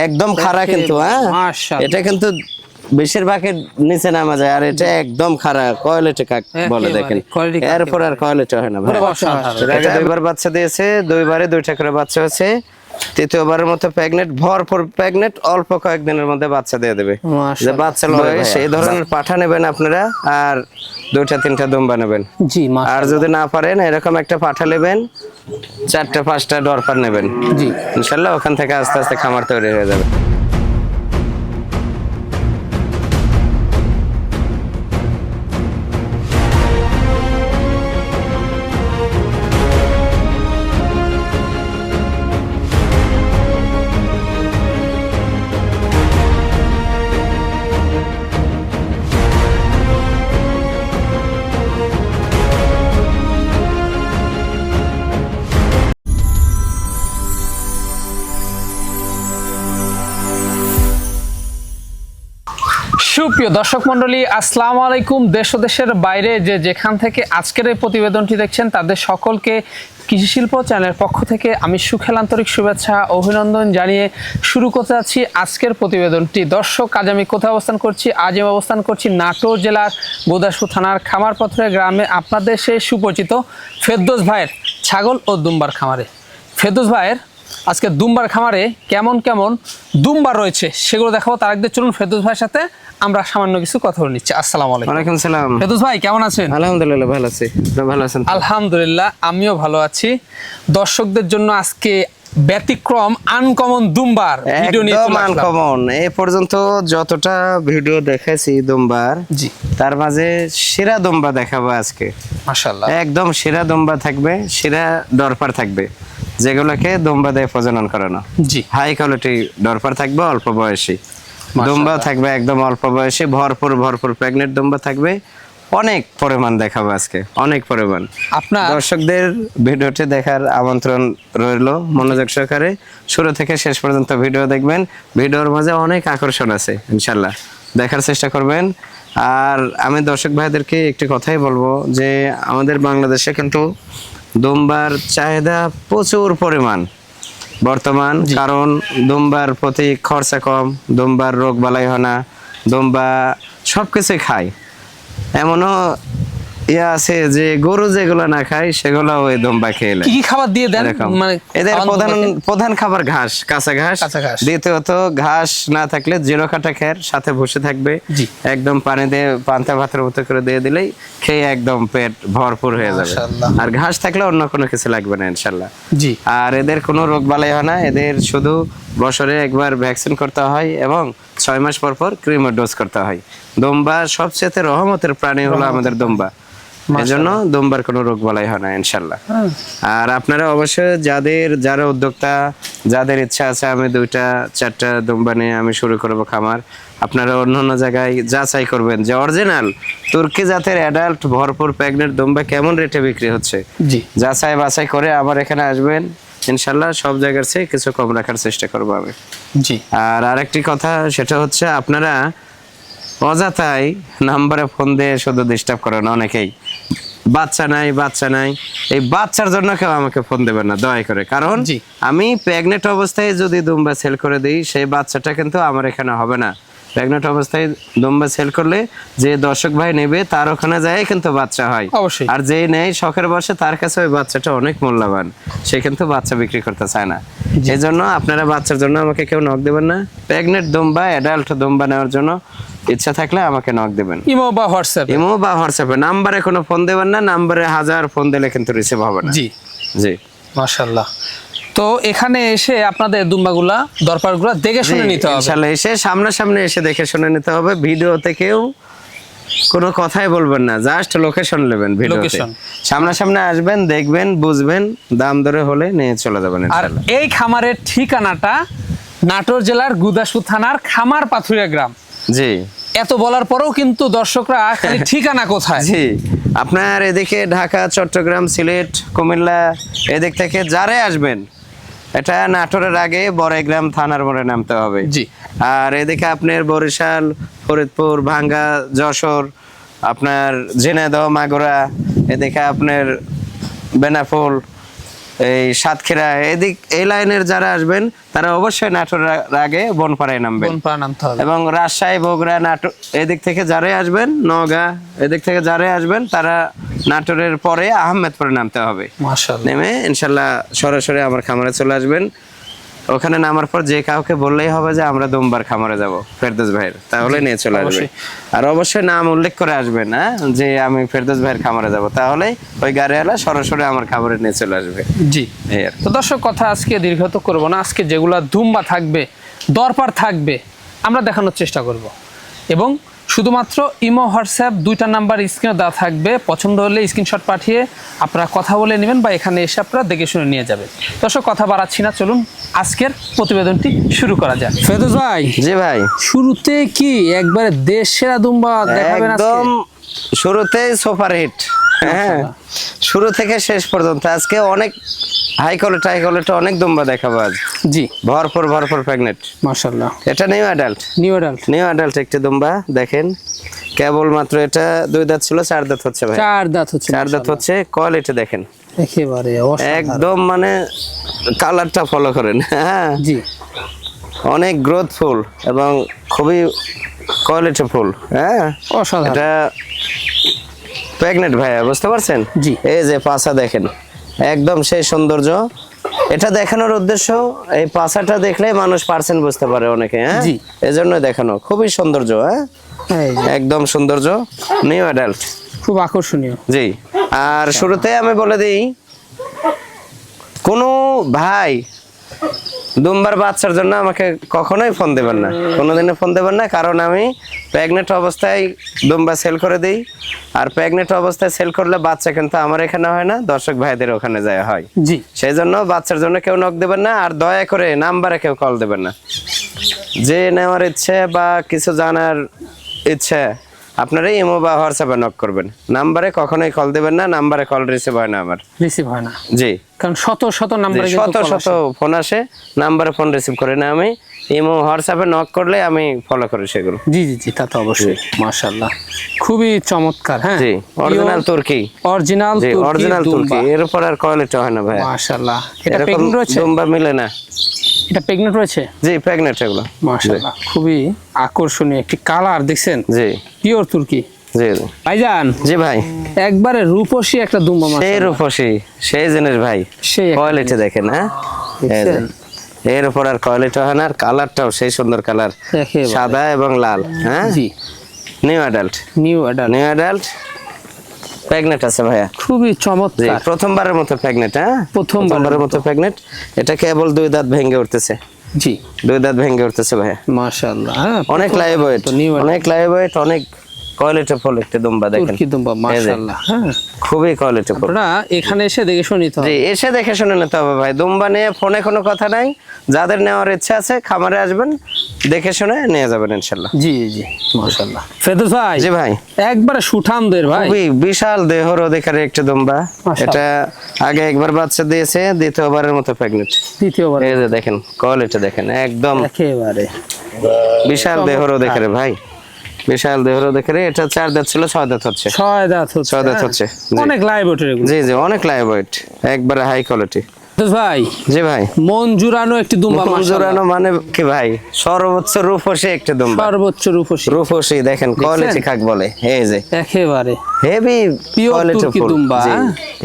একদম খাড়া কিন্তু, হ্যাঁ মাশাআল্লাহ, এটা কিন্তু বেশিরভাগের নিচে নামা যায়, আর এটা একদম খাড়া কোয়ালিটি কাক বলে দেখেন, এরপর আর কোয়ালিটি হয় না ভাই। এর আগে দুইবার বাচ্চা দিয়েছে, দুইবারে দুইটা করে বাচ্চা হচ্ছে, তৃতীয়বারের মতো প্রেগনেন্ট, ভরপুর প্রেগনেন্ট, অল্প কয়েকদিনের মধ্যে বাচ্চা দিয়ে দেবে। যে বাচ্চা লড়াই সেই ধরনের পাঠা নেবেন আপনারা, আর দুইটা তিনটা দুম্বা নেবেন। জি, আর যদি না পারেন এরকম একটা পাঠা নেবেন, 4টা 5টা ডরপার নেবেন, জি ইনশাল্লাহ ওখান থেকে আস্তে আস্তে খামার তৈরি হয়ে যাবে। সুপ্রিয় দর্শক মন্ডলী, আসসালামু আলাইকুম। দেশ ও দেশের বাইরে যে যেখান থেকে আজকের এই প্রতিবেদনটি দেখছেন, তাদের সকলকে কৃষি শিল্প চ্যানেলের পক্ষ থেকে আমি সুখেল আন্তরিক শুভেচ্ছা অভিনন্দন জানিয়ে শুরু করতে যাচ্ছি আজকের প্রতিবেদনটি। দর্শক, আজ আমি কোথায় অবস্থান করছি? আজ আমি অবস্থান করছি নাটোর জেলার গোদাসপুর থানার খামারপাথুরিয়া গ্রামে, আপনাদের সেই সুপরিচিত ফেরদৌস ভাইয়ের ছাগল ও দুম্বার খামারে। ফেরদৌস ভাইয়ের আজকে দুম্বার খামারে কেমন কেমন দুম্বার রয়েছে সেগুলো দেখাবো। তার আগে চলুন ফেরদৌস ভাইয়ের সাথে আমরা সামান্য কিছু কথা বলে নিচ্ছি। আসসালামু আলাইকুম। ওয়ালাইকুম সালাম। ফেরদৌস ভাই কেমন আছেন? আলহামদুলিল্লাহ ভালো আছি, আপনি ভালো আছেন? আলহামদুলিল্লাহ আমিও ভালো আছি। দর্শকদের জন্য আজকে ব্যতিক্রম আনকমন দুম্বার ভিডিও নিয়ে চলে আসলাম। আনকমন এই পর্যন্ত যতটা ভিডিও দেখেছি দুম্বার, জি তার মাঝে সেরা দুম্বা দেখাবো আজকে। মাশাআল্লাহ, একদম সেরা দুম্বা থাকবে, সেরা ডরপার থাকবে, যেগুলোকে দুম্বা দিয়ে প্রজনন করানো। জি হাই কোয়ালিটি ডরপার থাকবে, অল্প বয়সী দুম্বা থাকবে, একদম অল্প বয়সী, ভরপুর ভরপুর প্রেগনেন্ট দুম্বা থাকবে। অনেক পরিমাণ দেখাবো আজকে, অনেক পরিমাণ। আপনার দর্শকদের ভিডিওটি দেখার আমন্ত্রণ রইল, মনোযোগ সহকারে শুরু থেকে শেষ পর্যন্ত ভিডিও দেখবেন। ভিডিওর মাঝে অনেক আকর্ষণ আছে, ইনশাল্লাহ দেখার চেষ্টা করবেন। আর আমি দর্শক ভাইদেরকে একটি কথাই বলবো যে আমাদের বাংলাদেশে কিন্তু দুম্বার চাহিদা প্রচুর পরিমাণ বর্তমান, কারণ দুম্বার প্রতি খরচা কম, দুম্বার রোগ বালাই হয় না, দুম্বা সবকিছুই খায়। এমনও ইয়া আছে যে গরু যেগুলো না খায় সেগুলো ওই দুম্বা খেয়ে নেয়। কি খাবার দিয়ে দেন? মানে এদের প্রধান খাবার ঘাস, কাঁচা ঘাস। দ্বিতীয়ত ঘাস না থাকলে জিরো কাটা খের সাথে বসে থাকবে, একদম পানি দিয়ে পান্তা ভাতের মতো করে দিয়ে দিলেই খেয়ে একদম পেট ভরপুর হয়ে যাবে। আর ঘাস থাকলে অন্য কোনো কিছু লাগবে না, ইনশাল্লাহ। জি আর এদের কোনো রোগ বালাই হয় না, এদের শুধু বছরে একবার ভ্যাকসিন করতে হয় এবং 6 মাস পর পর ক্রিমের ডোজ করতে হয়। দুম্বা সবচেয়ে রহমতের প্রাণী হলো আমাদের দুম্বা, এজন্য দুম্বার কোনো রোগ বালাই হয় না, ইনশাল্লাহ। আর আপনারা অবশ্যই যারা উদ্যোক্তা, যাদের ইচ্ছা আছে আমি 2টা 4টা দুম্বা নিয়ে আমি শুরু করব খামার, আপনারা অন্য জায়গায় যাচাই করবেন যে অরিজিনাল তুর্কি জাতের অ্যাডাল্ট ভরপুর প্রেগনেন্ট দুম্বা কেমন রেটে বিক্রি হচ্ছে। জি যাচাই বাছাই করে আবার এখানে আসবেন, ইনশাল্লাহ সব জায়গার চেয়ে কিছু কম রাখার চেষ্টা করবো আমি। জি আর আরেকটি কথা, সেটা হচ্ছে আপনারা অযথাই নাম্বারে ফোন দিয়ে শুধু ডিস্টার্ব করেন অনেকেই, বাচ্চা নাই বাচ্চা নাই। এই বাচ্চার জন্য কেউ আমাকে ফোন দেবেন না দয়া করে, কারণ আমি প্রেগনেন্ট অবস্থায় যদি দুম্বা সেল করে দিই সেই বাচ্চাটা কিন্তু আমার এখানে হবে না। প্রেগনেন্ট অবস্থায় দুম্বা সেল করলে যে দর্শক ভাই নেবে তার ওখানে যায় কিন্তু বাচ্চা হয় অবশ্যই, আর যে নেই শখের বসে তার কাছে ওই বাচ্চাটা অনেক মূল্যবান, সে কিন্তু বাচ্চা বিক্রি করতে চায় না। এই জন্য আপনারা বাচ্চার জন্য আমাকে কেউ নক দেবেন না। প্রেগনেন্ট দুম্বা অ্যাডাল্ট দুম্বা নেওয়ার জন্য ইচ্ছা থাকলে আমাকে নক দেবেন, ইমো বা হোয়াটসঅ্যাপে। নাম্বারে কোনো ফোন দেবেন না, নাম্বারে 1000 ফোন দিলে কিন্তু রিসিভ হবে না। জি জি মাশাআল্লাহ। তো এখানে এসে আপনাদের দুম্বাগুলা দরপারগুলা দেখে শুনে নিতে হবে, ইনশাআল্লাহ এসে সামনাসামনি এসে দেখে শুনে নিতে হবে। ভিডিওতে কেউ কোনো কথাই বলবেন না, জাস্ট লোকেশন নেবেন, ভিডিওতে সামনাসামনি আসবেন, দেখবেন, বুঝবেন, দাম দরে হলে নিয়ে চলে যাবেন ইনশাআল্লাহ। আর এই খামারের ঠিকানাটা নাটোর জেলার গোদাসপুর থানার খামারপাথুরিয়া গ্রাম। জি এত বলার পরেও কিন্তু দর্শকরা খালি ঠিকানা কোথায়? জি আপনার এদিকে ঢাকা, চট্টগ্রাম, সিলেট, কুমিল্লা এদিক থেকে যারাই আসবেন, এটা নাটোরের আগে বড়াইগ্রাম থানার মোড়ে নামতে হবে। জি আর এদিকে আপনার বরিশাল, ফরিদপুর, ভাঙ্গা, যশোর, আপনার ঝিনাইদহ, মাগুরা, এদিকে আপনার বেনাপোল, এই সাতক্ষীরা এদিক এই লাইনের যারা আসবেন তারা অবশ্যই নাটোরের আগে বনপাড়ায় নামবেন। বনপাড়া নামতে হবে। এবং রাজশাহী, বগুড়া, নাটোর এদিক থেকে যারাই আসবেন, নওগাঁ এদিক থেকে যারাই আসবেন তারা নাটোরের পরে আহমেদপুরে নামতে হবে। মাশাআল্লাহ। নেমে ইনশাল্লাহ সরাসরি আমার খামারে চলে আসবেন। ওখানে নামার পর যে কাউকে বললেই হবে যে আমরা দুমবার খামারে যাব ফেরদৌস ভাইয়ের, তাহলে নিয়ে চলে আসবে। আর অবশ্যই নাম উল্লেখ করে আসবেন, হ্যাঁ, যে আমি ফেরদৌস ভাইয়ের খামারে যাব, তাহলে ওই গাড়িওয়ালা সরাসরি আমার খামারে নিয়ে চলে আসবে। জি। এই আর কি। তো দর্শক, কথা আজকে দীর্ঘত করব না। আজকে যেগুলা দুম্বা থাকবে, দরপার থাকবে, আমরা দেখানোর চেষ্টা করব। এবং শুধুমাত্র ইমো, হোয়াটসঅ্যাপ দুইটা নাম্বার স্ক্রিনে দেওয়া থাকবে। পছন্দ হলে স্ক্রিনশট পাঠিয়ে আপনারা কথা বলে নেবেন বা এখানে এসে আপনারা দেখে শুনে নিয়ে যাবেন। দর্শক, কথা বাড়াচ্ছি না, চলুন আজকের প্রতিবেদনটি শুরু করা যাক। ফেরদৌস ভাই, জি ভাই, শুরুতে কি একবারে দেশ সেরা দুম্বা দেখাবেন আজকে? একদম শুরুতেই সুপার হিট। হ্যাঁ, শুরু থেকে শেষ পর্যন্ত আজকে অনেক হাই কোয়ালিটি অনেক দুম্বা দেখাবো আজ। জি, ভরপুর প্রেগনেন্ট। মাশাআল্লাহ। এটা নিউ অ্যাডাল্ট নিউ অ্যাডাল্ট একটি দুম্বা দেখেন। কেবল মাত্র এটা 2 দাঁত ছিল, 4 দাঁত হচ্ছে ভাই। 4 দাঁত হচ্ছে। 4 দাঁত হচ্ছে। কোয়ালিটি দেখেন একেবারে অসাধারণ। একদম, মানে কালারটা ফলো করেন। হ্যাঁ জি, অনেক গ্রোথফুল এবং খুবই কোয়ালিটিফুল। হ্যাঁ, অসাধারণ। এটা প্রেগনেন্ট ভাইয়া, বুঝতে পারছেন? জি। এই যে পাছা দেখেন, একদম সেই সৌন্দর্য। এটা দেখানোর উদ্দেশ্য, এই পাছাটা দেখলে মানুষ পার্সেন্ট বুঝতে পারে অনেকে। হ্যাঁ, জি। এজন্য দেখানো, খুবই সৌন্দর্য। হ্যাঁ, এই যে, একদম সৌন্দর্য, নিউ অ্যাডাল্ট। খুব আকর্ষণীয়। জি। আর শুরুতে আমি বলে দিই, কোনো ভাই দুম্বার বাচ্চার জন্য আমাকে কখনোই ফোন দেবেন না, কোনোদিনও ফোন দেবেন না, কারণ আমি প্রেগনেন্ট অবস্থায় দুম্বা সেল করে দিই। আর প্রেগনেন্ট অবস্থায় সেল করলে বাচ্চা কিন্তু আমার এখানে হয় না, দর্শক ভাইদের ওখানে যায় হয়। জি, সেই জন্য বাচ্চার জন্য কেউ নক দেবেন না। আর দয়া করে নাম্বারে কেউ কল দেবেন না। যে নেওয়ার ইচ্ছে বা কিছু জানার ইচ্ছে আপনারা ইমো বা হোয়াটসঅ্যাপে নক করবেন, নাম্বারে কখনোই কল দেবেন না। নাম্বারে কল রিসিভ হয় না আমার। রিসিভ হয় না, জি, কারণ শত নাম্বারে শত ফোন আসে, নাম্বারে ফোন রিসিভ করে না আমি। ইমো হোয়াটসঅ্যাপে নক করলে আমি ফলো করি সেগুলো। জি, তা তো অবশ্যই। মাশাআল্লাহ, খুবই চমৎকার। হ্যাঁ, জি, অরিজিনাল তুর্কি। অরিজিনাল তুর্কি, এর উপর আর কোয়ালিটি হয় না ভাই। মাশাআল্লাহ। এটা এরকম প্রেগন্যান্ট রয়েছে? দুম্বা মিলে না। এটা প্রেগন্যান্ট রয়েছে? জি, প্রেগনেন্ট এগুলো। মাশাআল্লাহ, খুবই আকর্ষণীয় একটি কালার দেখছেন। জি, পিওর তুর্কি। জি ভাইজান, জি ভাই, একবারে রূপসী একটা দুম্বা। সেই রূপসী, সেই জিনিস ভাই। সেই কোয়ালিটি দেখেন। হ্যাঁ, দেখছেন? এর উপর আর কোয়ালিটি হয় না। আর কালারটাও সেই সুন্দর কালার, একেবারে। সাদা এবং লাল। হ্যাঁ, জি, new adult new adult pregnant আছে ভাইয়া। খুবই জি, চমৎকার। প্রথমবারের মতো প্রেগনেন্ট। হ্যাঁ, প্রথমবারের মতো প্রেগনেন্ট। এটা কেবল 2 দাঁত ভেঙে উঠতেছে। জি, 2 দাঁত ভেঙে উঠতেছে ভাইয়া। মাশাআল্লাহ। হ্যাঁ, অনেক লাইভ ওয়েট, অনেক লাইভ ওয়েট, অনেক কোয়ালিটিফুল একটা দুম্বা দেখেন। তুর্কি দুম্বা, মাশাআল্লাহ। হ্যাঁ, খুবই কোয়ালিটিফুল। আপনারা এখানে এসে দেখে শুনে নিতে হবে। জি, এসে দেখে শুনে নিতে হবে ভাই। দুম্বা নিয়ে ফোনে কোনো কথা নাই। যাদের নেওয়ার ইচ্ছা আছে খামারে আসবেন, দেখে শুনে নিয়ে যাবেন ইনশাআল্লাহ। জি, মাশাআল্লাহ। ফেরদৌস ভাই, জি ভাই, একবারে সুঠামদের ভাই, খুবই বিশাল দেহর অধিকারী একটা দুম্বা। মাশাআল্লাহ। এটা আগে একবার বাচ্চা দিয়েছে, দ্বিতীয়বারের মতো প্রেগনেন্ট। দ্বিতীয়বার। এই যে দেখেন, কোয়ালিটি দেখেন, একদম একেবারে বিশাল দেহর অধিকারী ভাই, বিশাল দেহর অধিকারী। এটা 4 দাঁত ছিল, 6 দাঁত হচ্ছে। 6 দাঁত হচ্ছে। 6 দাঁত হ্যাঁ। হচ্ছে। জি। অনেক লাইভ ওঠে এগুলো। জি, অনেক লাইভ ওয়েট, একবারে হাই কোয়ালিটি। ফেরদৌস ভাই, জি ভাই, মন জুড়ানো একটি দুম্বা, জোরানো মানে কি ভাই, সর্বোচ্চ রূপসী একটা দুম্বা। সর্বোচ্চ রূপসী দেখেন, কোয়ালিটি কাক বলে। এই যে একেবারে হেভি পিওর তুর্কি দুম্বা।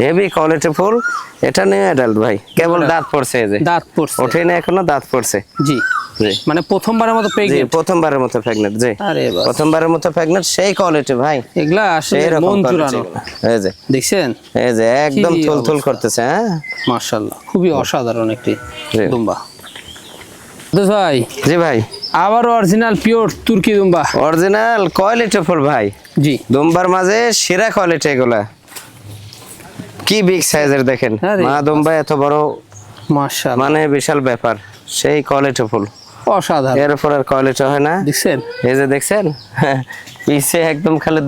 হেভি কোয়ালিটিফুল। এটা নিউ অ্যাডাল্ট ভাই, কেবল দাঁত পড়ছে। এই যে দাঁত পড়ছে, ওঠে না এখনো, দাঁত পড়ছে। জি, জি, মানে প্রথমবারের মতো জি, প্রেগন্যান্ট। প্রথমবারের মতো প্রেগনেন্ট। জি, আরে বাস, প্রথমবারের মতো প্রেগনেন্ট, সেই কোয়ালিটি ভাই। এগুলা আসলে এরকম মন quality জুড়ানো। এগুলো। এই যে, দেখছেন? এই যে একদম কি থুলথুল অবস্থা। করতেছে। হ্যাঁ, মাশাআল্লাহ, খুবই অসাধারণ একটি জি। দুম্বা। ফেরদৌস ভাই, জি ভাই, আবার অরিজিনাল পিওর তুর্কি দুম্বা। অরিজিনাল কোয়ালিটিফুল ভাই। জি, দুম্বার মাঝে সেরা কোয়ালিটি এগুলা। কি বিগ সাইজের দেখেন, আরে মা দুম্বা এত বড়, মাশাআল্লাহ, মানে বিশাল ব্যাপার, সেই কোয়ালিটিফুল। অসাধারণ। এর উপর আর কোয়ালিটি হয় না। দেখছেন? এই যে দেখছেন, পিছে একদম খালি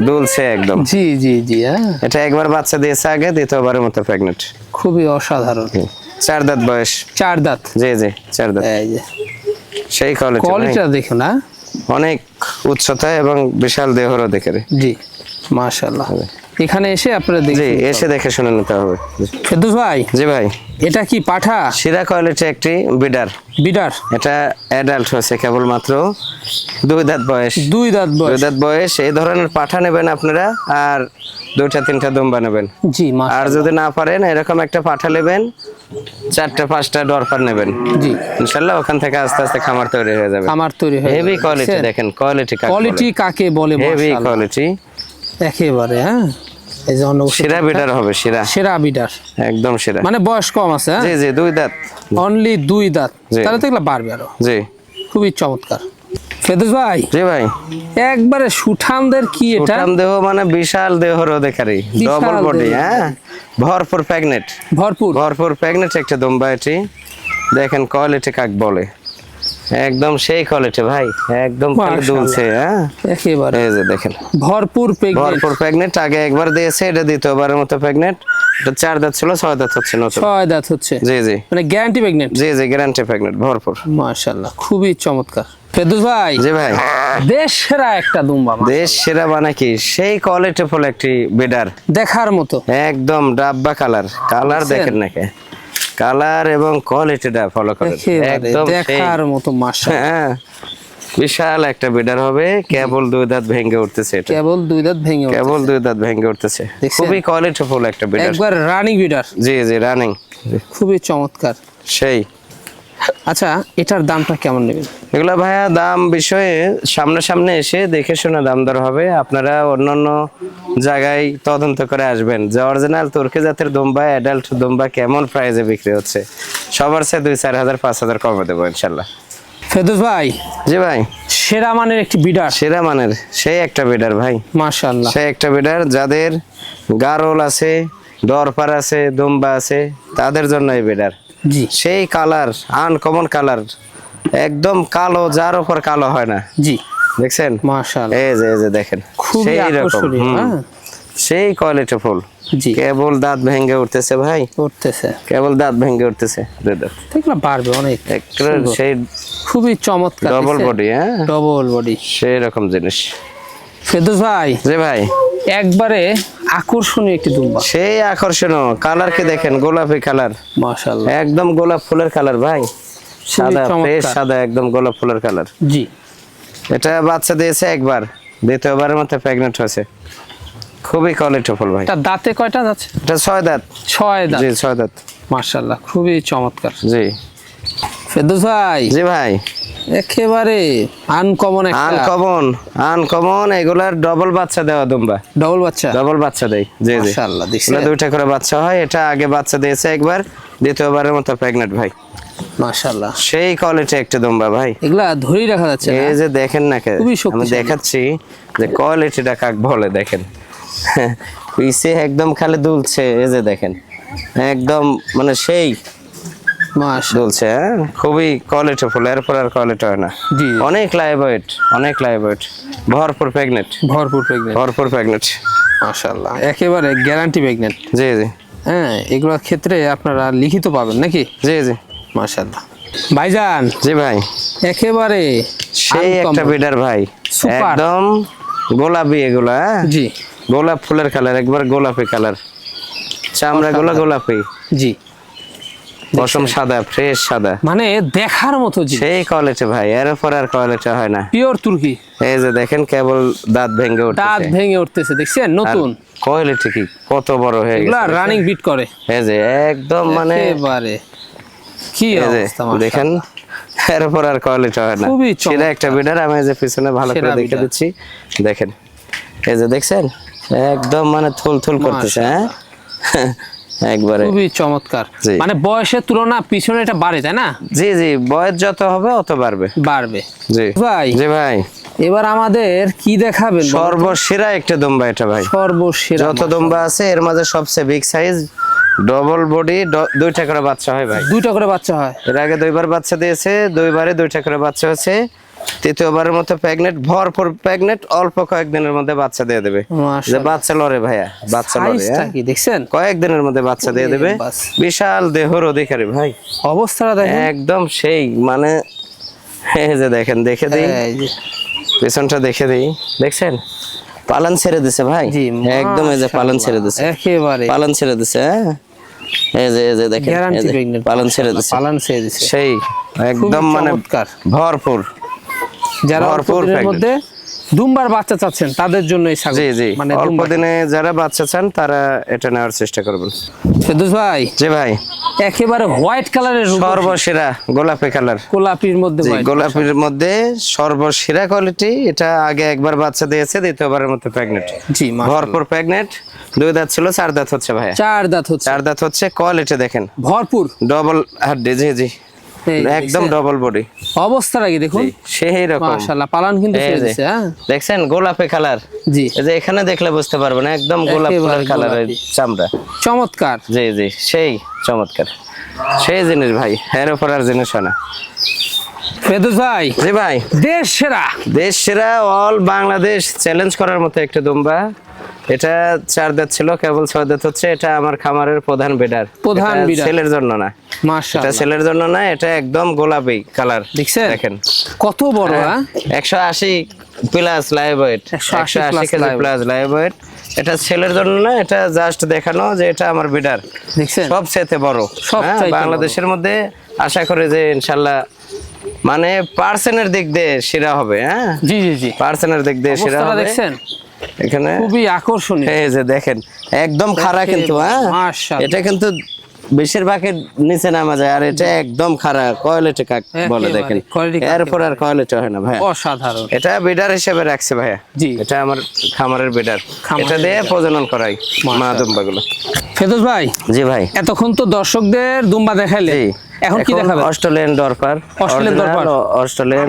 দুলছে একদম। জি, হ্যাঁ, এটা একবার বাচ্চা দিয়েছে আগে, দ্বিতীয়বারের মতো প্রেগনেন্ট। খুবই অসাধারণ। 4 দাঁত বয়স। 4 দাঁত। জি, 4 দাঁত। এই যে সেই কোয়ালিটি, কোয়ালিটিটা দেখো না, অনেক উচ্চতা এবং বিশাল দেহর অধিকারী। জি, মাশাআল্লাহ। এখানে এসে আপনারা জি দেখে এসে দেখে শুনে নিতে হবে। ফেরদৌস ভাই, জি ভাই, এটা কি পাঠা সেরা কোয়ালিটি একটি বিডার। বিডার? এটা অ্যাডাল্ট হয়েছে কেবলমাত্র 2 দাঁত বয়স। 2 দাঁত 2 বয়স। দাঁত বয়স। এই ধরনের পাঠা নেবেন আপনারা, আর 2টা-3টা দুম্বা নেবেন। জি আর মাশাআল্লাহ। যদি না পারেন এরকম একটা পাঠা নেবেন, 4টা-5টা ডরপার নেবেন। জি ইনশাআল্লাহ ওখান থেকে আস্তে আস্তে খামার তৈরি হয়ে যাবে। খামার তৈরি হয়ে হেভি যাবে। কোয়ালিটি দেখছেন? দেখেন, কোয়ালিটি কোয়ালিটি কাকে বলে? হেভি মাশাআল্লাহ। কোয়ালিটি, একেবারে হ্যাঁ, এই যে অন্য সেরা বিডার হবে, সেরা, সেরা বিডার। একদম সেরা। মানে বয়স কম আছে হ্যাঁ? জি জি 2 দাঁত। অনলি 2 দাঁত। জি। তাহলে তো এগুলো বাড়বে আরো। জি খুবই চমৎকার। ফেরদৌস ভাই, জি ভাই, একবারে সুঠামদের কি এটা? উঠান দেহ মানে বিশাল দেহ রোদেকারী, বিশাল ডবল বডি, দেহ। হ্যাঁ, ভরপুর প্রেগনেট, ভরপুর। ভরপুর প্রেগনেট একটা দুম্বা এটি। দেখেন কোয়ালিটি কাক বলে, একদম সেই কোয়ালিটি ভাই, একদম খালি মাশাআল্লাহ। দুলছে। হ্যাঁ একেবারে এই যে দেখেন, ভরপুর প্রেগনেন্ট। ভরপুর প্রেগনেট। আগে একবার দিয়েছে, এটা দ্বিতীয়বারের মতো প্রেগনেট। এটা 4 দাঁত ছিল, 6 দাঁত হচ্ছে নতুন। 6 দাঁত হচ্ছে। জি জি মানে গ্যারান্টি প্রেগনেন্ট। জি জি গ্যারান্টি প্রেগনেট, ভরপুর। মাশাআল্লাহ, খুবই চমৎকার। ফেরদৌস ভাই, জি ভাই, দেশ সেরা একটা দুম্বা, দেশ সেরা মানে কি, সেই কোয়ালিটি ফুল একটি বিডার, দেখার মতো। একদম ডাব্বা কালার, কালার দেখছেন? দেখেন নাকি, কালার এবং কোয়ালিটিটা ফলো করেন, একেবারে একদম সেই। দেখার মতো মাশাআল্লাহ। হ্যাঁ বিশাল একটা বিডার হবে, কেবল 2 দাঁত ভেঙে উঠতেছে এটা, কেবল 2 দাঁত ভেঙে উঠছে। কেবল 2 দাঁত ভেঙে উঠতেছে। দেখছেন? খুবই কোয়ালিটি ফুল একটা বিডার। একবার রানিং বিডার, জি জি রানিং, খুবই চমৎকার। সেই। আচ্ছা, এটার দামটা কেমন নেবেন? এগুলা ভাইয়া দাম বিষয়ে সামনে এসে দেখে শুনে দাম দর হবে। আপনারা অন্যান্য জায়গায় তদন্ত করে আসবেন যে অরিজিনাল তুর্কি জাতের দুম্বা, অ্যাডাল্ট দুম্বা কেমন প্রাইসে বিক্রি হচ্ছে। সবার চেয়ে 2-4 হাজার 5 হাজার কমে দেবো ইনশাল্লাহ। ফেরদৌস ভাই, জি ভাই, সেরা মানের একটি বিডার। সেরা মানের সেই একটা বিডার ভাই, মাশাআল্লাহ। সেই একটা বিডার যাদের গারল আছে, ডরপার আছে, দুম্বা আছে, তাদের জন্য এই বিডার। জি সেই কালার, আনকমন কালার, একদম কালো, যার উপর কালো হয় না। জি দেখছেন? মাশাআল্লাহ, এই যে দেখেন, খুবই সেই রকম, আকর্ষণীয়। হ্যাঁ সেই কোয়ালিটি ফুল। জি, কেবল দাঁত ভেঙে উঠতেছে ভাই, করতেছে। কেবল দাঁত ভেঙে উঠতেছে। এগুলো বাড়বে অনেক। একেবারে সুন্দর। সেই খুবই চমৎকার। ডবল বডি, হ্যাঁ ডবল বডি। সেই রকম জিনিস। ফেরদৌস ভাই, জি ভাই, একবারে আকর্ষণীয় একটি দুম্বা। সেই আকর্ষণীয় কালার কি দেখেন, গোলাপি কালার, মাশাআল্লাহ, একদম গোলাপ ফুলের কালার ভাই, সাদা, চমৎকার। ফ্রেশ সাদা, একদম গোলাপ ফুলের কালার। জি এটা বাচ্চা দিয়েছে একবার, দ্বিতীয়বারের মতো প্রেগনেন্ট হয়েছে। খুবই কোয়ালিটি ফুল ভাই। এটা দাঁতে কয়টা যাচ্ছে? এটা 6 দাঁত। 6 দাঁত। জি 6 দাঁত। মাশাআল্লাহ, খুবই চমৎকার। জি ফেরদৌস ভাই, জি ভাই, একেবারে আনকমন একটা আনকমন এগুলার ডবল বাচ্চা দেওয়া দুম্বা, ডবল বাচ্চা। ডবল বাচ্চা দেয়। জি জি মাশাআল্লাহ, দেখছেন? এগুলা 2টা করে বাচ্চা হয়। এটা আগে বাচ্চা দিয়েছে একবার, দ্বিতীয়বারের মতো প্রেগনেন্ট ভাই। মাশাআল্লাহ, সেই কোয়ালিটি একটা দুম্বা ভাই। এগুলা ধরেই রাখা যাচ্ছে না। এই যে দেখেন না, খুবই আমি শক্তিশালী। দেখাচ্ছি যে কোয়ালিটিটা কাক বলে, দেখেন পিছে একদম খালি দুলছে। এই যে দেখেন, একদম মানে সেই মাশাআল্লাহ, দুলছে। হ্যাঁ খুবই কোয়ালিটি ফুল, এরপর আর কোয়ালিটি হয় না। জি অনেক লাইভ ওয়েট, অনেক লাইভ ওয়েট, ভরপুর প্রেগনেন্ট, ভরপুর প্রেগনেন্ট। ভরপুর প্রেগনেন্ট। মাশাআল্লাহ, একেবারে গ্যারান্টি প্রেগনেন্ট। জি জি হ্যাঁ, এগুলোর ক্ষেত্রে আপনারা লিখিত পাবেন নাকি? জি জি মাশাআল্লাহ। ভাইজান, জি ভাই, একেবারে সেই একটা uncommon। বিডার ভাই, Super। একদম গোলাপি এগুলা, হ্যাঁ? জি গোলাপ ফুলের কালার, একবার গোলাপি কালার, চামড়া গুলো গোলাপি, জি, পশম সাদা, ফ্রেশ সাদা, মানে দেখার মতো জি। সেই কোয়ালিটি ভাই, এর উপর আর কোয়ালিটি হয় না। পিওর তুর্কি। এই যে দেখেন, কেবল দাঁত ভেঙে দাঁত উঠছে। ভেঙে উঠতেছে, দেখছেন? নতুন কোয়ালিটি কি কত বড় হয়ে এগুলা গেছে, রানিং বিট করে এই যে একদম মানে একেবারে কি এই যে অবস্থা মাশাআল্লাহ। দেখেন, এর উপর আর কোয়ালিটি হয় না। খুবই সেটা একটা চমৎকার। বিডার, আমি এই যে পিছনে ভালো করে সেরা দেখে বিডার। দিচ্ছি। দেখেন, এই যে দেখছেন, একদম মানে থুল করতেছে, হ্যাঁ একবারে। খুবই চমৎকার। জি। মানে বয়সের তুলনা পিছনে এটা বাড়ে, তাই না? জি জি বয়স যত হবে অত বাড়বে। বাড়বে। জি ভাই, জি ভাই, এবার আমাদের কি দেখাবেন? সর্বসেরা একটা দুম্বা এটা ভাই। সর্বসেরা যত দুম্বা আছে এর মাঝে সবচেয়ে বিগ সাইজ, ডবল বডি, 2টা করে বাচ্চা হয় ভাই। 2টা করে বাচ্চা হয়। এর আগে 2বার বাচ্চা দিয়েছে, 2বারে 2টা করে বাচ্চা হয়েছে। তৃতীয়বারের মতো প্রেগনেন্ট, ভরপুর প্রেগনেন্ট, অল্প কয়েকদিনের মধ্যে বাচ্চা দিয়ে দেবে। যে মাশাআল্লাহ, বাচ্চা লড়ে ভাইয়া, বাচ্চা লড়ে, সাইজটা কি দেখছেন? কয়েকদিনের মধ্যে বাচ্চা দিয়ে দেবে। বাস। বিশাল দেহর অধিকারী ভাই, অবস্থাটা দেখেন। একদম সেই মানে, এই যে দেখেন, দেখে দিই এই যে, পেছনটা দেখে দিই, দেখছেন পালন ছেড়ে দিছে ভাই, জি, একদম এই যে পালন ছেড়ে দিছে, একেবারে পালন ছেড়ে দিছে। হ্যাঁ এই যে দেখেন, গ্যারান্টি এই যে প্রেগন্যান্ট, পালন ছেড়ে দিছে, পালন ছেড়ে দিছে, সেই একদম মানে চমৎকার। ভরপুর। যারা অল্প ভরপুর দিনের pregnant। মধ্যে দুম্বার বাচ্চা চাচ্ছেন তাদের জন্য এই ছাগল, জি জি, মানে অল্প দুম্বার। দিনে যারা বাচ্চা চান তারা এটা নেওয়ার চেষ্টা করবেন। ফেরদৌস ভাই জি ভাই, একেবারে হোয়াইট কালারের সর্বসেরা গোলাপি কালার, গোলাপির মধ্যে জি white। গোলাপির মধ্যে সর্বসেরা কোয়ালিটি। এটা আগে একবার বাচ্চা দিয়েছে, দ্বিতীয়বারের মতো প্রেগনেন্ট, জি মাশাআল্লাহ। ভরপুর প্রেগনেন্ট। 2 দাঁত ছিল, 4 দাঁত হচ্ছে ভাইয়া, 4 দাঁত হচ্ছে, 4 দাঁত হচ্ছে। কোয়ালিটি দেখেন, ভরপুর ডবল হাড্ডি, জি জি এই একদম দেখছেন? ডবল বডি, অবস্থাটা কি দেখুন, সেই রকম। মাশাআল্লাহ পালান কিন্তু এই ছেড়ে যে, দিছে। হ্যাঁ দেখছেন গোলাপি কালার, জি এই যে এখানে দেখলে বুঝতে পারবেন একদম গোলাপ একেবারে কালারের গোলাপি। চামড়া, চমৎকার। জি জি সেই চমৎকার, সেই জিনিস ভাই, এর উপর আর জিনিস হয় না। ফেরদৌস ভাই জি ভাই, দেশ সেরা, দেশ সেরা, অল বাংলাদেশ চ্যালেঞ্জ করার মতো একটা দুম্বা। এটা 4 দাঁত ছিল, কেবল 6 দাঁত হচ্ছে। এটা আমার খামারের প্রধান বিডার, প্রধান এটা বিডার। ছেলের জন্য না, এটা মাশাআল্লাহ ছেলের জন্য না, এটা একদম গোলাপি কালার। দেখছেন দেখেন কত বড়। হ্যাঁ 180 plus live weight, 180 KG live plus live weight. এটা ছেলের জন্য না, এটা জাস্ট দেখানো যে এটা আমার বিডার, দেখছেন সবচেয়ে বড়। সবচাইতে বড়। বাংলাদেশের মধ্যে আশা করি যে ইনশাল্লাহ মানে পার্সেন্টের দিক দিয়ে সেরা হবে। হ্যাঁ জি জি জি, পার্সেন্টের দিক দিয়ে সেরা অবস্থাটা হবে। দেখছেন এখানে খুবই আকর্ষণীয়। এই যে দেখেন একদম খাড়া কিন্তু, হ্যাঁ মাশাআল্লাহ। এটা কিন্তু বেশিরভাগের নিচে নামা যায়, আর এটা একদম খাড়া কোয়ালিটি কাক বলে একেবারে, দেখেন, quality কাকে এরপর আর কোয়ালিটি হয় না ভাই। অসাধারণ। এটা বিডার হিসেবে রাখছে ভাইয়া, জি। এটা আমার খামারের বিডার, খামারের এটা দিয়ে বিডার। প্রজনন করাই মা মাশাআল্লাহ। দুম্বাগুলো। ফেরদৌস ভাই জি ভাই, এতক্ষণ তো দর্শকদের দুম্বা দেখাইলে, জি এখন কি দেখাবেন? Australian Dorper, Australian Dorper. Australian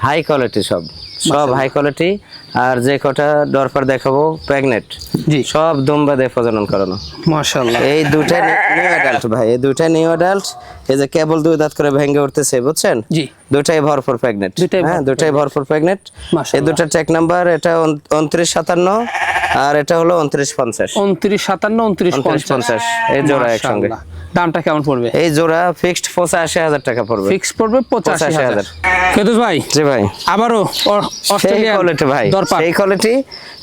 high quality, সব হাই কোয়ালিটি। আর যে কটা ডরপার দেখাবো প্রেগনেন্ট, জি সব দুম্বা দিয়ে প্রজনন করানো। মাশাআল্লাহ। এই দুইটা নিউ অ্যাডাল্ট ভাই, এই দুইটা নিউ অ্যাডাল্ট। এই যে কেবল 2 দাঁত করে ভেঙে উঠতেছে, বুঝছেন? জি দুটাই ভরপুর প্রেগনেন্ট, দুইটাই হ্যাঁ ভরপুর দুটাই ভরপুর প্রেগনেন্ট। এই মাশাআল্লাহ। দুটা ট্যাগ নাম্বার, এটা 2957 আর এটা হলো 2950। 2957 2950 এই জোড়া একসঙ্গে। মাশাআল্লাহ। দামটা কেমন পড়বে? এই জোড়া ফিক্সড 85,000 টাকা পড়বে। ফিক্স পড়বে 85,000। 85,000। ফেরদৌস ভাই জি ভাই, আবারও সেই অস্ট্রেলিয়ান কোয়ালিটি ভাই, দরপার। সেই কোয়ালিটি।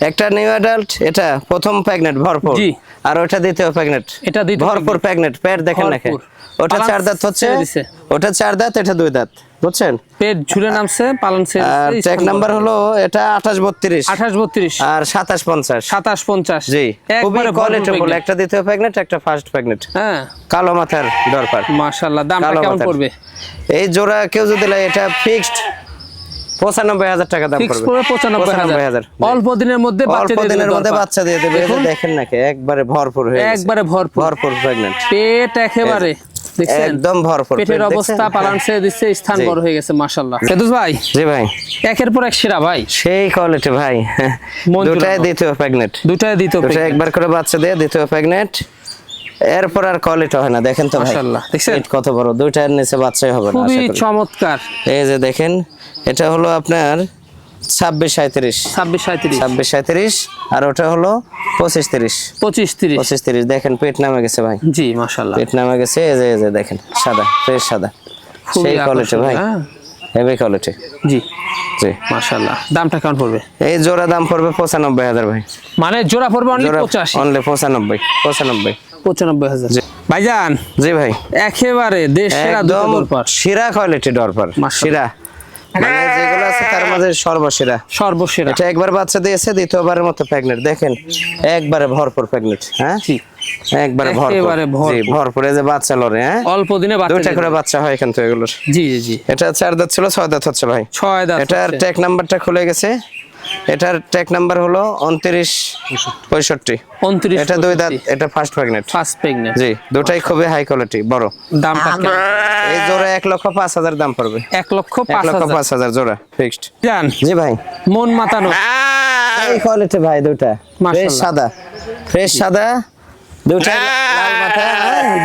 একটা নিউ অ্যাডাল্ট, এটা প্রথম প্রেগনেন্ট ভরপুর, জি। আর ওটা দ্বিতীয় প্রেগনেন্ট, এটা দ্বিতীয় ভরপুর প্রেগনেন্ট। পেট দেখেন না, ভরপুর। ওটা পালান 4 দাঁত হচ্ছে, ছেড়ে দিছে। ওটা 4 দাঁত, এটা 2 দাঁত, বুঝছেন? পেট ঝুলে নামছে, পালন ছেড়ে আর দিছে, ট্যাগ স্থান নাম্বার বড়। হলো এটা 2832 2832 আর 2750। 2750 জি, খুবই একবারে কোয়ালিটিফুল। ভরপুর একটা দ্বিতীয় প্রেগনেন্ট, একটা ফার্স্ট প্রেগনেন্ট, হ্যাঁ কালো মাথার দরকার। মাশাআল্লাহ। দামটা কালো কেমন মাথার। পড়বে? এই জোড়া কেউ যদি নেয়, এটা ফিক্সড 95,000 টাকা দাম ফিক্স পড়বে। পড়বে 95,000। অল্প দিনের মধ্যে বাচ্চা অল্প দিয়ে দিনের দেবে মধ্যে দরপার। বাচ্চা দিয়ে দেবে। এই যে দেখুন, দেখেন নাকি একবারে ভরপুর হয়ে গেছে, একবারে ভরপুর, ভরপুর প্রেগনেন্ট, পেট একেবারে দেখছেন একদম ভরপুর। পেটের পেট অবস্থা, দেখছেন? পালন ছেড়ে দিচ্ছে, স্থান জি। বড় হয়ে গেছে মাশাআল্লাহ। ফেরদৌস ভাই জি ভাই, একের পর এক সেরা ভাই, সেই কোয়ালিটি ভাই। মন দুটাই জুড়ানো। দ্বিতীয় প্রেগনেন্ট, দুটাই দিত দুটা একবার করে বাচ্চা দিয়ে দ্বিতীয় প্রেগনেন্ট। এরপর আর কোয়ালিটি হয় না, দেখেন তো ভাই মাশাআল্লাহ। দেখছেন পেট কত বড়, দুইটার নিচে বাচ্চাই হবে না খুবই আশা করি। চমৎকার। এই যে দেখেন, এটা হলো আপনার 2637, 2637 আর ওটা হলো 2530, 2530 2530। দেখেন পেট নামে গেছে ভাই, জি মাশাআল্লাহ। পেট নামে গেছে। এই যে দেখেন সাদা, ফ্রেশ সাদা, খুবই সেই কোয়ালিটি ভাই, আকর্ষণীয়, হ্যাঁ। Heavy quality. জি জি, মাশাআল্লাহ। দামটা কেমন পড়বে? এই জোড়া দাম পড়বে 95,000 ভাই। মানে জোড়া পড়বে অনলি জোড়া 85, অনলি 95, 95,000। জি। ভাইজান জি ভাই, একেবারে দেশ সেরা দুটো একদম দরপার, সেরা কোয়ালিটি দরপার, মাশাআল্লাহ। সেরা মানে যেগুলো আছে তার মাঝে সর্বসেরা। সর্বসেরা। এটা একবার বাচ্চা দিয়েছে, দ্বিতীয়বারের মতো প্রেগনেন্ট, দেখেন একবারে ভরপুর প্রেগনেন্ট, হ্যাঁ জি একবারে ভরপুর, একেবারে ভরপুর। জি ভরপুর। এই যে বাচ্চা লড়ে, হ্যাঁ অল্প দিনে বাচ্চা দুইটা দিয়ে করে দেবে। বাচ্চা হয় কিন্তু এগুলোর। জি জি জি, এটা 4 দাঁত ছিল, 6 দাঁত হচ্ছে ভাই। 6 দাঁত এটার হচ্ছে। ট্যাগ নাম্বারটা খুলে গেছে, এটার ট্যাগ নাম্বার হলো 2965। 29 এটা 2 দাঁত, এটা ফার্স্ট প্রেগনেন্ট, ফার্স্ট প্রেগন্যান্ট। জি দুটাই খুবই হাই কোয়ালিটি, বড়। দামটা কেমন? এই জোড়া 1,05,000 দাম পড়বে, 1,05,000 1,05,000 জোড়া ফিক্সড। জান জি ভাই, মন মাতানো এই কোয়ালিটি ভাই, দুটা মাশাআল্লাহ। ফ্রেশ সাদা, ফ্রেশ সাদা, দুটা লাল মাথা,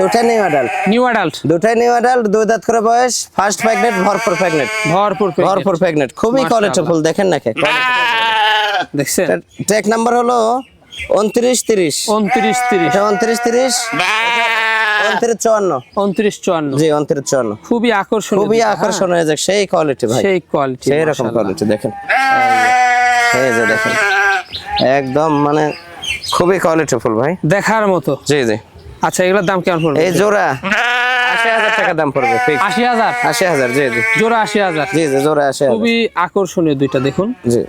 দুটা নিউ অ্যাডাল্ট, নিউ অ্যাডাল্ট, দুটাই নিউ অ্যাডাল্ট, 2 দাঁত করে বয়স, ফার্স্ট প্রেগনেন্ট, ভরপুর প্রেগনেন্ট, ভরপুর pregnant। ভরপুর প্রেগনেন্ট, খুবই মাশাআল্লাহ। কোয়ালিটিফুল। দেখেন নাকি দেখছেন ট্যাগ নাম্বার হলো 2930, 2930 এটা 2930, 2954, 2954 জি 2954। খুবই আকর্ষণীয়, খুবই আকর্ষণ হয়ে যাক, সেই কোয়ালিটি ভাই, সেই কোয়ালিটি, সেই রকম কোয়ালিটি। দেখেন এই যে দেখেন একদম মানে খুবই কোয়ালিটিফুল ভাই। দেখার মতো। জি জি। আচ্ছা, এগুলোর দাম কেমন পড়বে? এই জোড়া ৮০,০০০ টাকা দাম পড়বে। ৮০,০০০। ৮০,০০০, জি জি। জোড়া ৮০,০০০। জি জি, জোড়া ৮০,০০০। খুবই আকর্ষণীয় দুইটা, দেখুন। জি।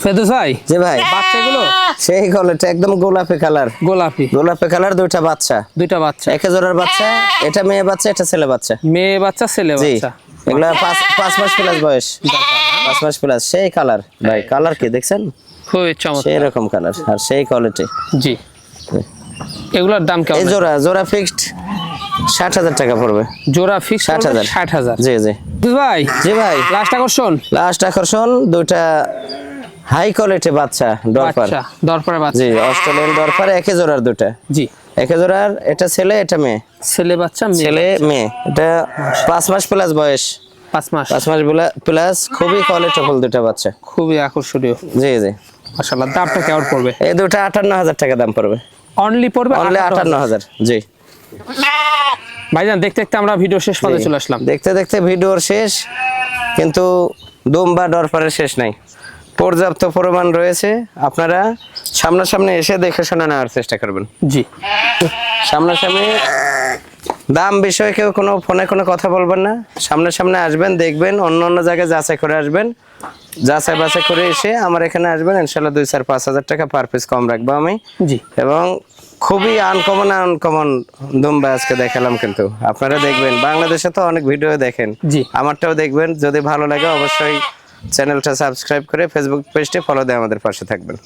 ফেরদৌস ভাই, জি ভাই। বাচ্চাগুলো সেই কোয়ালিটি, একদম গোলাপি কালার। গোলাপি কালার, দুইটা বাচ্চা। দুইটা বাচ্চা। একে জোড়ার বাচ্চা, এটা মেয়ে বাচ্চা, এটা ছেলে বাচ্চা। মেয়ে বাচ্চা, ছেলে জি, বাচ্চা। এগুলা ৫ মাস প্লাস বয়স। ৫ মাস প্লাস। সেই কালার ভাই, কালার কি দেখছেন? খুবই চমৎকার। সেই রকম কালার আর সেই কোয়ালিটি। জি। এগুলোর দাম কেমন? এই জোড়া ফিক্সড ৬০,০০০ টাকা পড়বে। জোড়া ফিক্স ৬০,০০০। ৬০,০০০। জি জি। ভাই, জি ভাই। লাস্ট আকর্ষণ। লাস্ট আকর্ষণ দুইটা হাই কোয়ালিটি বাচ্চা, ডরপার। বাচ্চা, দরপারের বাচ্চা। জি, অস্ট্রেলিয়ান ডরপার, একে জোড়ার দুটা। জি। একে জোড়ার, এটা ছেলে, এটা মেয়ে। ছেলে বাচ্চা, মেয়ে। ছেলে মেয়ে, এটা ৫ মাস প্লাস বয়স। ৫ মাস। ৫ মাস প্লাস, খুবই কোয়ালিটিফুল দুটা বাচ্চা। খুবই আকর্ষণীয়। জি জি। মাশাআল্লাহ, দামটা কেমন পড়বে? এই দুটা ৫৮,০০০ টাকা দাম পড়বে। অনলি পড়বে অনলি ৫৮,০০০। জি ভাইজান, দেখতে দেখতে আমরা ভিডিও শেষ পর্যায়ে চলে আসলাম। দেখতে দেখতে ভিডিওর শেষ, কিন্তু দুম বা ডরপারের শেষ নাই। পর্যাপ্ত পরিমাণ রয়েছে, আপনারা সামনাসামনি এসে দেখে শুনে নেওয়ার চেষ্টা করবেন। জি। সামনাসামনি দাম বিষয়ে কেউ কোনো ফোনে কোনো কথা বলবেন না, সামনাসামনি আসবেন, দেখবেন, অন্য অন্য জায়গায় যাচাই করে আসবেন। যাচাই বাছাই করে এসে আমার এখানে আসবেন, ইনশাল্লাহ ২-৪-৫ হাজার টাকা পার পিস কম রাখবো আমি। জি। এবং খুবই আনকমন দুম্বা আজকে দেখালাম, কিন্তু আপনারা দেখবেন, বাংলাদেশে তো অনেক ভিডিও দেখেন, জি। আমারটাও দেখবেন। যদি ভালো লাগে অবশ্যই চ্যানেলটা সাবস্ক্রাইব করে ফেসবুক পেজটি ফলো দিয়ে আমাদের পাশে থাকবেন।